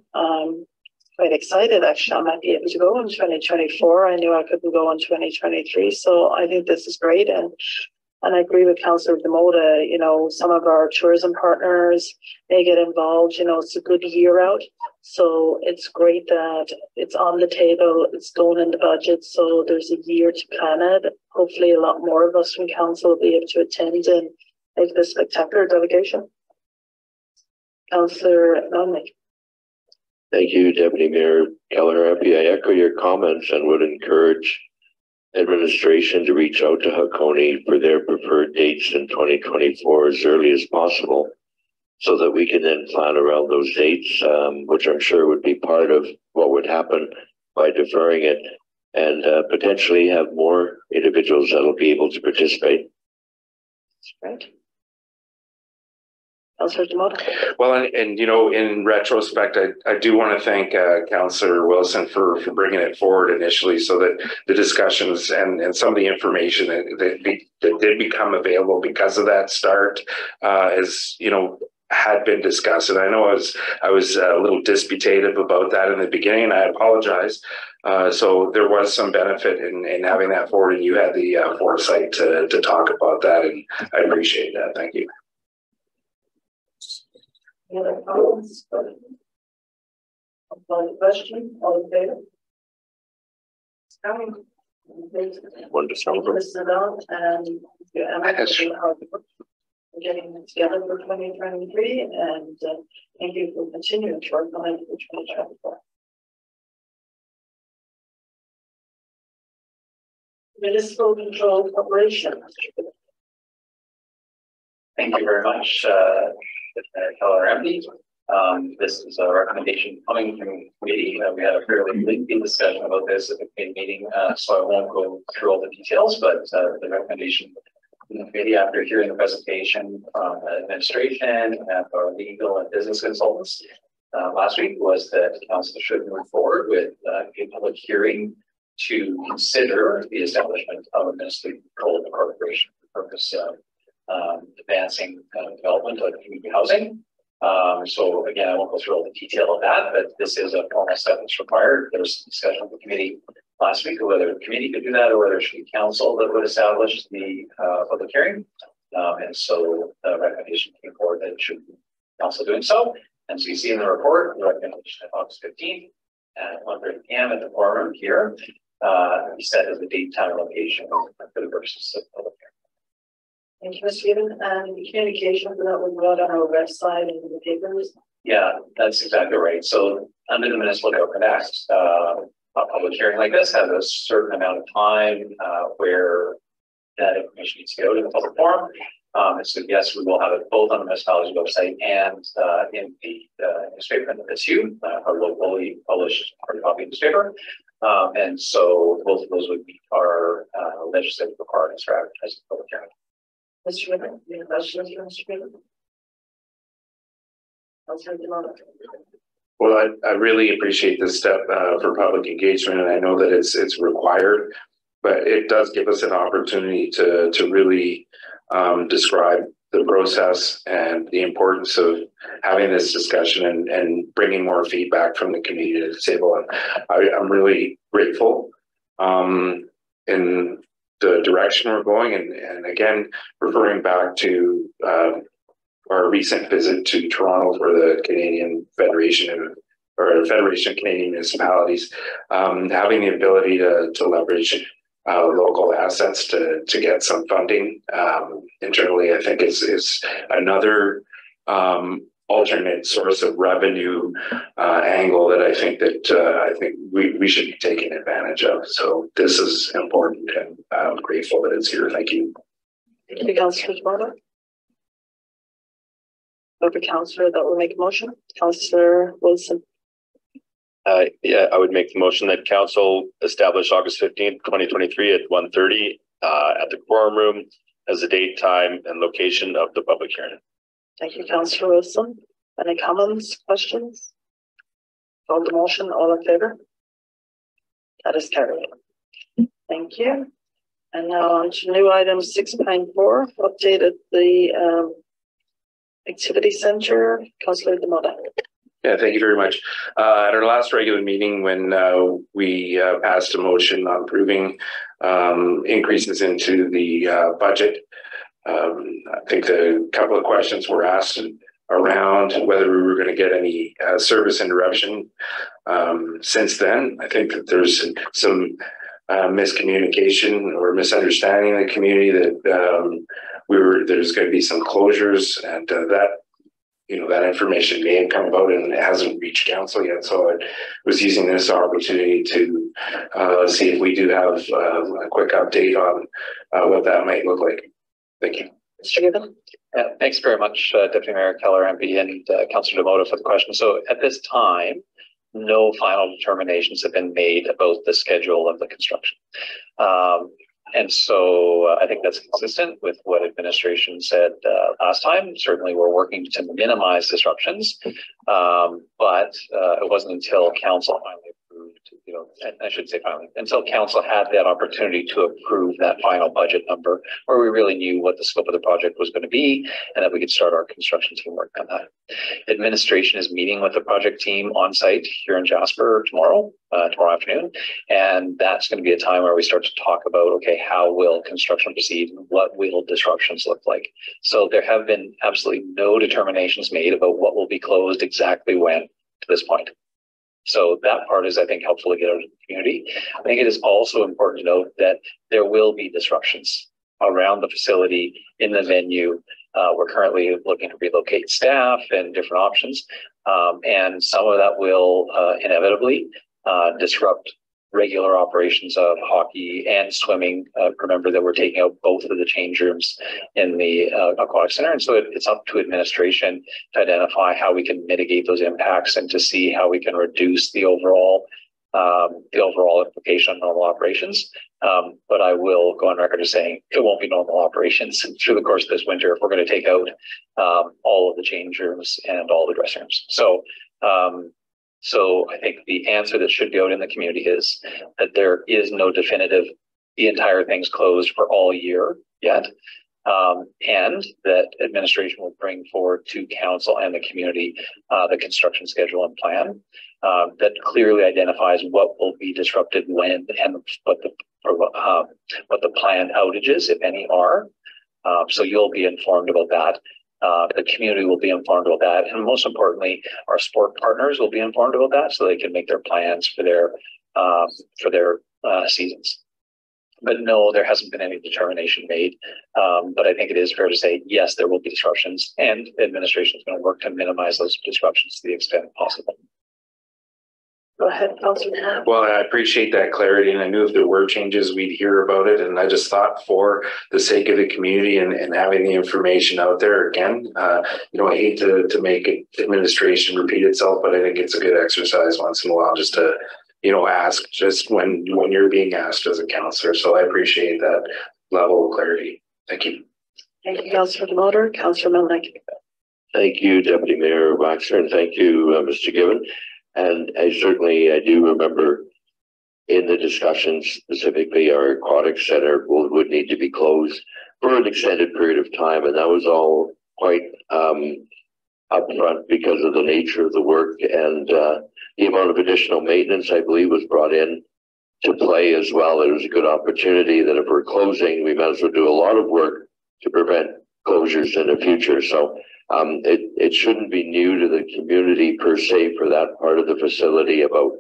Quite excited, actually. I might be able to go in 2024. I knew I couldn't go in 2023. So I think this is great. And I agree with Councillor Demoda, some of our tourism partners may get involved, it's a good year out. So it's great that it's on the table, it's going in the budget. So there's a year to plan it. Hopefully a lot more of us from council will be able to attend and make this spectacular delegation. Councillor Melnick. Thank you, Deputy Mayor Keller. I echo your comments and would encourage administration to reach out to Hakone for their preferred dates in 2024 as early as possible, so that we can then plan around those dates, which I'm sure would be part of what would happen by deferring it, and potentially have more individuals that will be able to participate. That's great. Councillor Demoda. Well, and you know, in retrospect, I do want to thank Councillor Wilson for bringing it forward initially, so that the discussions and some of the information that did become available because of that start is, you know, had been discussed. And I know I was a little disputative about that in the beginning, and I apologize. So there was some benefit in having that forward, and you had the foresight to talk about that, and I appreciate that. Thank you. Any other comments? Question? All in favor? One to celebrate. And getting it together for 2023, and thank you for continuing to work on it for 2024. Municipal Control Corporation. Thank you very much, Keller MP. This is a recommendation coming from the committee. We had a fairly lengthy discussion about this at the committee meeting, so I won't go through all the details, but the recommendation in the committee, after hearing the presentation from administration and our legal and business consultants last week, was that the council should move forward with a public hearing to consider the establishment of a municipally controlled corporation for the purpose of advancing development of community housing. So again, I won't go through all the detail of that, but this is a formal step that's required. There was some discussion with the committee last week of whether the committee could do that or whether it should be council that would establish the public hearing. And so the recommendation came forward that it should be council doing so. And so you see in the report, the recommendation of August 15th at 1:30 p.m. at the forum here, we set as the date, time, location for the purposes of public hearing. Thank you, Mr. Gibbon. And the communication that was brought on our website and in the papers. Yeah, that's exactly right. So under the Municipal Government Act, a public hearing like this has a certain amount of time where that information needs to go to the public forum. And so yes, we will have it both on the municipality's website and in the newspaper that's you, our locally published hard copy newspaper. And so both of those would be our legislative requirements for advertising public hearing. Mr. Gibbon, any questions for Mr. Gibbon? Well, I really appreciate this step for public engagement, and I know that it's required, but it does give us an opportunity to really describe the process and the importance of having this discussion and bringing more feedback from the community to the table. And I'm really grateful in the direction we're going, and again, referring back to our recent visit to Toronto for the Canadian Federation or Federation of Canadian Municipalities, having the ability to leverage local assets to get some funding internally, I think is another alternate source of revenue angle that I think we should be taking advantage of. So this is important, and I'm grateful that it's here. Thank you. Thank you, Councillor Demoda. Over Councillor that will make a motion. Councillor Wilson. Yeah, I would make the motion that council establish August 15th, 2023 at 1:30 at the quorum room as the date, time, and location of the public hearing. Thank you, Councillor Wilson. Any comments, questions? On the motion, all in favor? That is carried. Thank you. And now on to new item 6.4, updated the activity center. Councillor Demoda. Yeah, thank you very much. At our last regular meeting, when we passed a motion on approving increases into the budget, I think a couple of questions were asked around whether we were going to get any service interruption. Since then, I think that there's some miscommunication or misunderstanding in the community that there's going to be some closures, and that that information may have come about and it hasn't reached council yet. So I was using this opportunity to see if we do have a quick update on what that might look like. Thank you. Mr. Given? Yeah, thanks very much, Deputy Mayor Keller, MP, and Councillor Demoto for the question. So at this time, no final determinations have been made about the schedule of the construction. And so I think that's consistent with what administration said last time. Certainly we're working to minimize disruptions, but it wasn't until council finally approved, and I should say finally, until council had that opportunity to approve that final budget number where we really knew what the scope of the project was going to be and that we could start our construction team work on that. Administration is meeting with the project team on site here in Jasper tomorrow afternoon. And that's going to be a time where we start to talk about, okay, how will construction proceed? What will disruptions look like? So there have been absolutely no determinations made about what will be closed exactly when to this point. So that part is, I think, helpful to get out of the community. I think it is also important to note that there will be disruptions around the facility, in the venue. We're currently looking to relocate staff and different options. And some of that will inevitably disrupt regular operations of hockey and swimming. Remember that we're taking out both of the change rooms in the aquatic center. And so it's up to administration to identify how we can mitigate those impacts and to see how we can reduce the overall implication of normal operations. But I will go on record as saying it won't be normal operations through the course of this winter if we're going to take out all of the change rooms and all the dressing rooms. So I think the answer that should go out in the community is that there is no definitive, the entire thing's closed for all year yet. And that administration will bring forward to council and the community the construction schedule and plan that clearly identifies what will be disrupted when and what the planned outages, if any, are. So you'll be informed about that. The community will be informed about that, and most importantly, our sport partners will be informed about that, so they can make their plans for their seasons. But no, there hasn't been any determination made. But I think it is fair to say, yes, there will be disruptions, and administration is going to work to minimize those disruptions to the extent possible. Go ahead, Councillor. Well, I appreciate that clarity, and I knew if there were changes, we'd hear about it. And I just thought, for the sake of the community and having the information out there again, I hate to make administration repeat itself, but I think it's a good exercise once in a while just to, ask just when you're being asked as a councillor. So I appreciate that level of clarity. Thank you. Thank you, Councillor Demoto. Councillor Melnick. Thank you, Deputy Mayor Waxer, and thank you, Mr. Given. And I do remember in the discussions, specifically our aquatic center would need to be closed for an extended period of time. And that was all quite upfront because of the nature of the work and the amount of additional maintenance, I believe, was brought in to play as well. It was a good opportunity that if we're closing, we might as well do a lot of work to prevent closures in the future. So it shouldn't be new to the community per se for that part of the facility about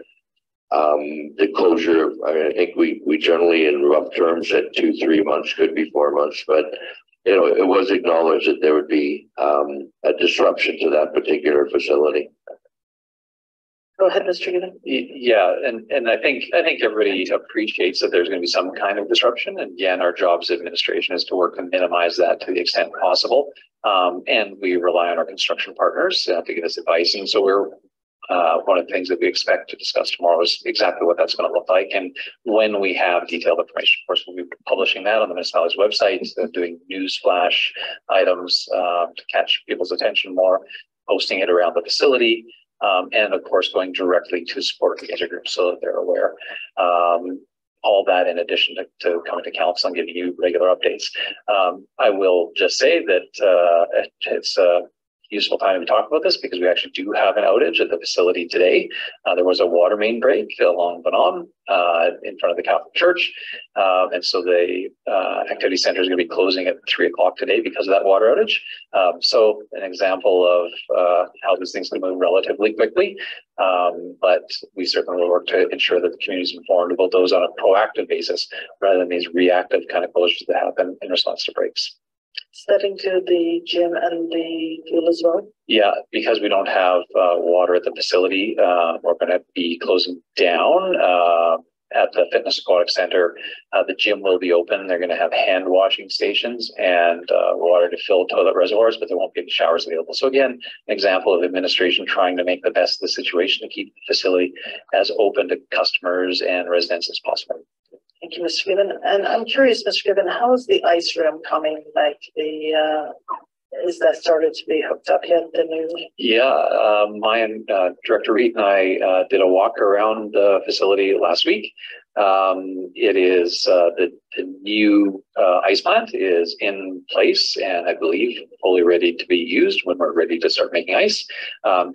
the closure. I think we generally, in rough terms, said 2-3 months, could be 4 months, but it was acknowledged that there would be a disruption to that particular facility. Go ahead, Mr. Given. Yeah, and I think everybody appreciates that there's going to be some kind of disruption. And again, our job as administration is to work to minimize that to the extent possible. And we rely on our construction partners to give us advice. And so we're one of the things that we expect to discuss tomorrow is exactly what that's going to look like. And when we have detailed information, of course, we'll be publishing that on the municipality's website, doing news flash items to catch people's attention more, posting it around the facility. And of course, going directly to support the user groups so that they're aware. All that in addition to coming to council and giving you regular updates. I will just say that it's a useful time to talk about this because we actually do have an outage at the facility today. There was a water main break along Connaught in front of the Catholic Church. And so the activity center is going to be closing at 3 o'clock today because of that water outage. So an example of how this thing's going to move relatively quickly. But we certainly will work to ensure that the community is informed about those on a proactive basis rather than these reactive kind of closures that happen in response to breaks. Does that include the gym and the pool as well? Yeah, because we don't have water at the facility, we're going to be closing down at the Fitness Aquatic Center. The gym will be open. They're going to have hand washing stations and water to fill toilet reservoirs, but there won't be any showers available. So again, an example of administration trying to make the best of the situation to keep the facility as open to customers and residents as possible. Thank you, Mr. Gibbon. And I'm curious, Mr. Gibbon, how is the ice room coming? Like is that started to be hooked up yet? The new? Yeah, my Director Reed and I did a walk around the facility last week. It is the new ice plant is in place and I believe fully ready to be used when we're ready to start making ice.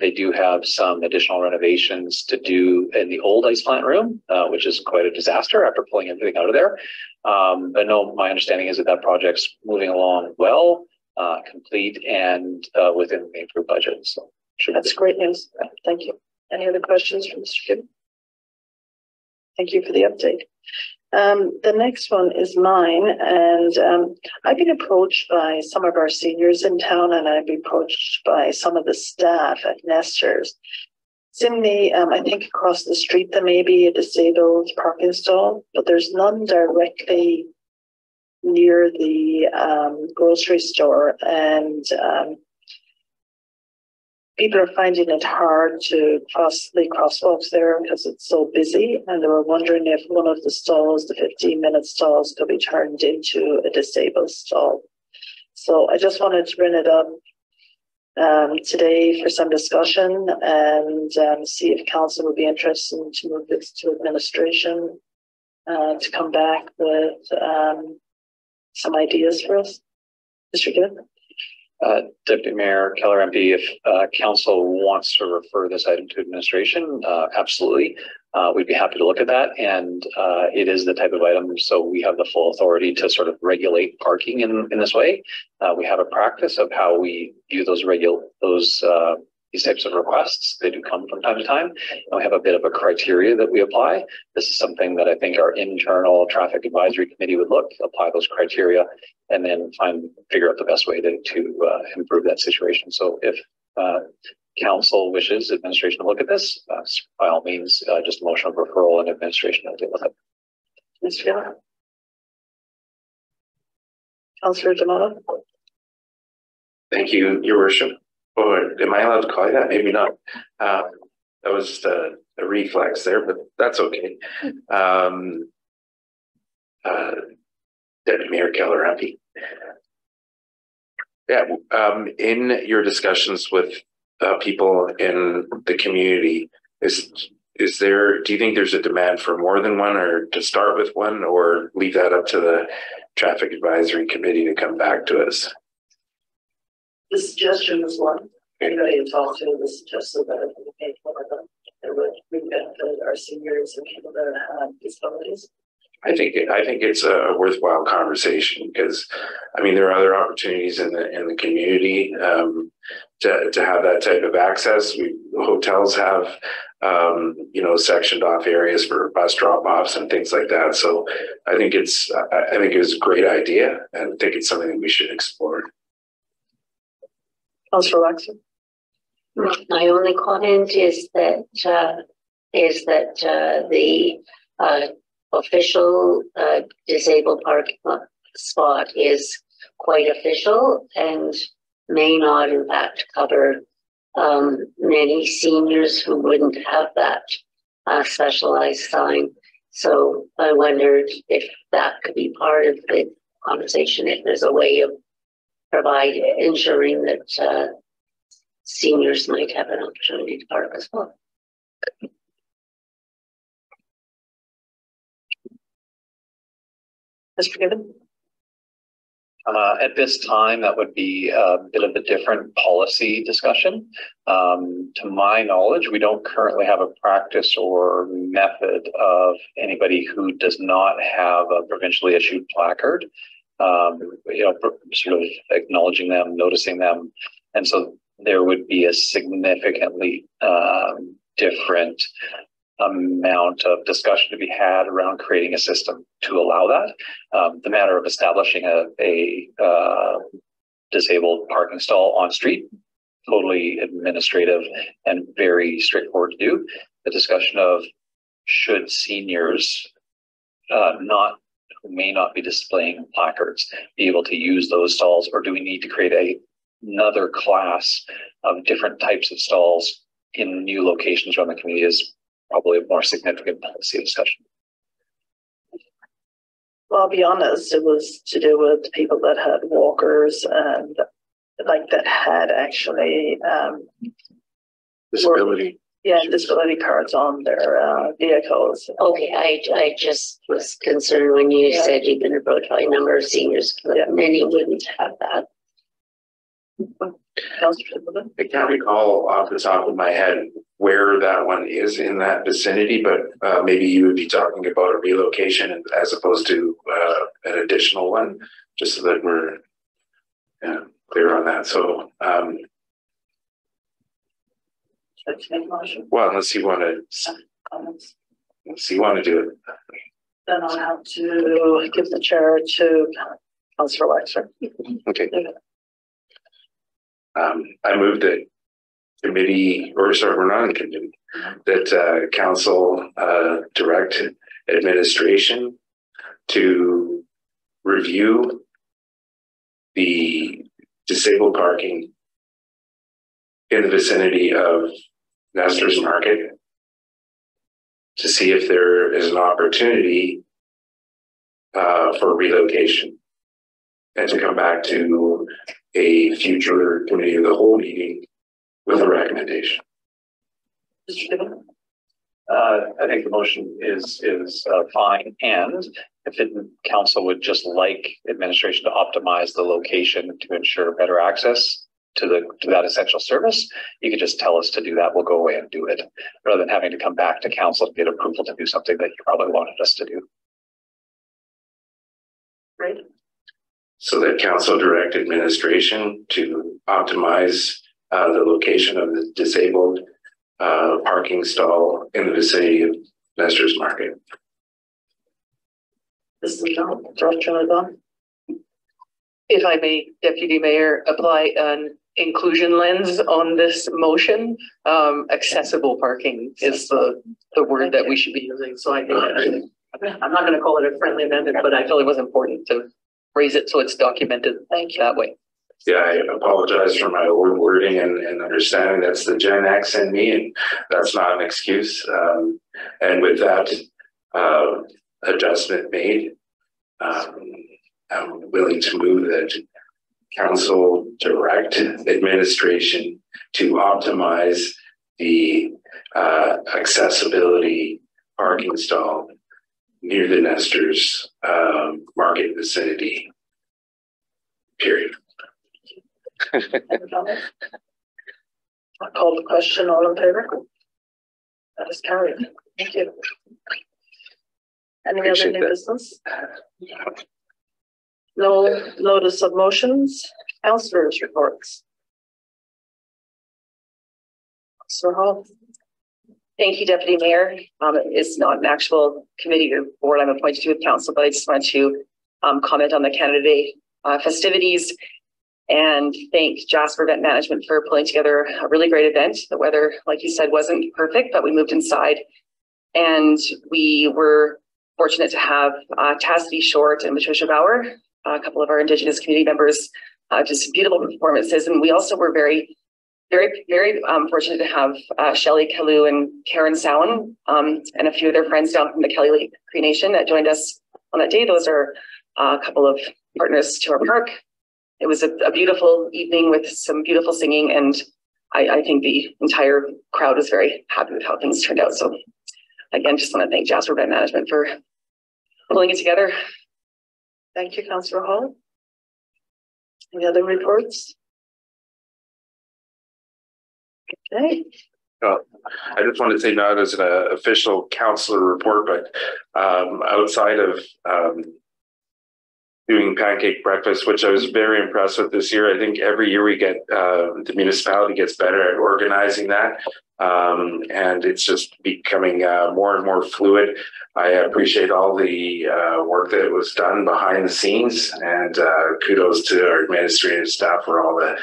They do have some additional renovations to do in the old ice plant room, which is quite a disaster after pulling everything out of there. But no, my understanding is that that project's moving along well, complete and within the approved budget. So that's great news. Thank you. Any other questions from Mr. Gibbon? Thank you for the update. The next one is mine, and I've been approached by some of our seniors in town, and I've been approached by some of the staff at Nesters. Similarly, I think across the street there may be a disabled parking stall, but there's none directly near the grocery store, and people are finding it hard to cross the crosswalks there because it's so busy, and they were wondering if one of the stalls, the 15-minute stalls, could be turned into a disabled stall. So I just wanted to bring it up today for some discussion and see if council would be interested to move this to administration to come back with some ideas for us. Mr. Gibbon? Deputy Mayor Keller MP, if council wants to refer this item to administration, absolutely. We'd be happy to look at that. And it is the type of item, so we have the full authority to sort of regulate parking in this way. We have a practice of how we view these types of requests. They do come from time to time, and we have a bit of a criteria that we apply. This is something that I think our internal traffic advisory committee would apply those criteria, and then figure out the best way to improve that situation. So if council wishes administration to look at this, by all means, just a motion of referral and administration will deal with it. Mr. Gibbon? Councillor D'Amato? Thank you, Your Worship. Or am I allowed to call you that? Maybe not. That was just a reflex there, but that's okay. Deputy Mayor Keller MP. Yeah, in your discussions with people in the community, do you think there's a demand for more than one, or to start with one, or leave that up to the traffic advisory committee to come back to us? The suggestion was one. Anybody you talk to was suggested that it would benefit our seniors and people that have disabilities. I think it's a worthwhile conversation because, I mean, there are other opportunities in the community to have that type of access. Hotels have sectioned off areas for bus drop-offs and things like that. So I think it's a great idea, and I think it's something that we should explore. Councillor Waxman? My only comment is that the official disabled parking spot is quite official and may not, in fact, cover many seniors who wouldn't have that specialized sign. So I wondered if that could be part of the conversation, if there's a way of ensuring that seniors might have an opportunity to park as well. Mr. Gibbon? At this time, that would be a bit of a different policy discussion. To my knowledge, we don't currently have a practice or method of anybody who does not have a provincially issued placard, sort of acknowledging them, noticing them. And so there would be a significantly different amount of discussion to be had around creating a system to allow that. The matter of establishing a disabled parking stall on street. Totally administrative and very straightforward to do. The discussion of should seniors who may not be displaying placards be able to use those stalls, or do we need to create another class of different types of stalls in new locations around the community is probably a more significant policy discussion. Well, I'll be honest, it was to do with people that had walkers and like that had actually Disability. disability cards on their vehicles. Okay, I just was concerned when you said you've been approached by a number of seniors, but many wouldn't have that. I can't recall off the top of my head where that one is in that vicinity, but maybe you would be talking about a relocation as opposed to an additional one, just so that we're clear on that. So, well, unless you want to do it. Then I'll have to give the chair to Councillor Wexler. Okay. I move that committee, or sorry, we're not in committee, that council direct administration to review the disabled parking in the vicinity of Nestor's Market to see if there is an opportunity for relocation, and to come back to a future committee of the whole meeting with a recommendation. I think the motion is fine, and if council would just like administration to optimize the location to ensure better access to that essential service, you could just tell us to do that. We'll go away and do it, rather than having to come back to council to get approval to do something that you probably wanted us to do. Right. So that council direct administration to optimize the location of the disabled parking stall in the vicinity of Nestor's Market. This is Director Don. If I may, Deputy Mayor, apply an inclusion lens on this motion. Accessible parking is the word that we should be using. So I think I'm not going to call it a friendly amendment, but I felt it was important to raise it so it's documented. Thank you. That way. Yeah, I apologize for my old wording and understanding. That's the Gen X in me, and that's not an excuse. And with that adjustment made, I'm willing to move that council direct administration to optimize the accessibility parking stall near the Nestor's Market vicinity, period. I'll call the question. All in favor? That is carried. Thank you. Any other new business? No notice of motions. Councillors' reports. Councillor Hall. Thank you, Deputy Mayor. It's not an actual committee or board I'm appointed to with council, but I just wanted to comment on the Canada Day festivities and thank Jasper Event Management for pulling together a really great event. The weather, like you said, wasn't perfect, but we moved inside, and we were fortunate to have Cassidy Short and Patricia Bauer, a couple of our Indigenous community members, just beautiful performances. And we also were very fortunate to have Shelley Kalu and Karen Sowen and a few of their friends down from the Kelly Lake Cree Nation that joined us on that day. Those are a couple of partners to our park. It was a beautiful evening with some beautiful singing, and I think the entire crowd was very happy with how things turned out. So again, just want to thank Jasper Event Management for pulling it together. Thank you, Councillor Hall. Any other reports? Okay. I just want to say, not as an official councillor report, but outside of doing pancake breakfast, which I was very impressed with this year. I think every year we get, the municipality gets better at organizing that. and it's just becoming more and more fluid. I appreciate all the work that was done behind the scenes, and kudos to our administrative staff for all the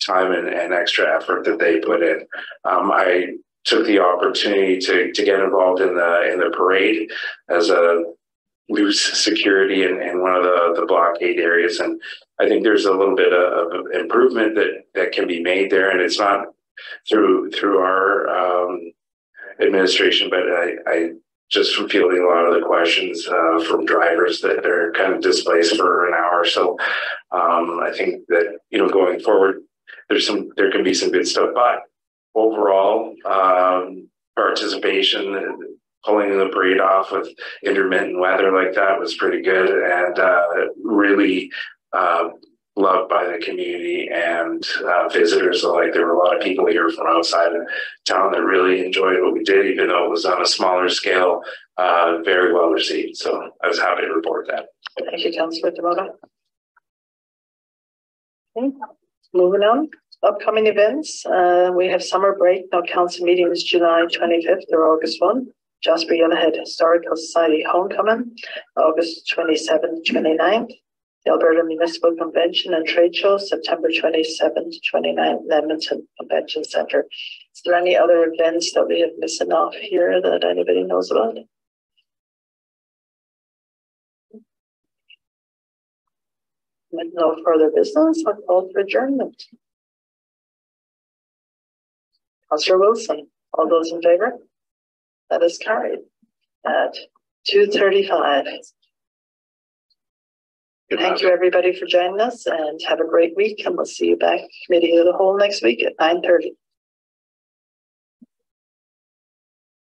time and extra effort that they put in. I took the opportunity to get involved in the parade as a loose security in one of the blockade areas, and I think there's a little bit of improvement that can be made there, and it's not through our administration, but I just from fielding a lot of the questions from drivers that are kind of displaced for an hour. So I think that, you know, going forward, there can be some good stuff, but overall participation, pulling the parade off with intermittent weather like that was pretty good, and really loved by the community and visitors alike. There were a lot of people here from outside of town that really enjoyed what we did, even though it was on a smaller scale. Very well received. So I was happy to report that. Thank you, Councillor Demoda. Okay, moving on. Upcoming events. We have summer break. Now council meeting is July 25th or August 1. Jasper Yellowhead Historical Society Homecoming, August 27th, 29th. The Alberta Municipal Convention and Trade Show, September 27th to 29th, Edmonton Convention Centre. Is there any other events that we have missing off here that anybody knows about? With no further business, I'll call for adjournment. Councillor Wilson, all those in favour? That is carried at 2:35. Thank you, everybody, for joining us, and have a great week. And we'll see you back committee of the whole next week at 9:30.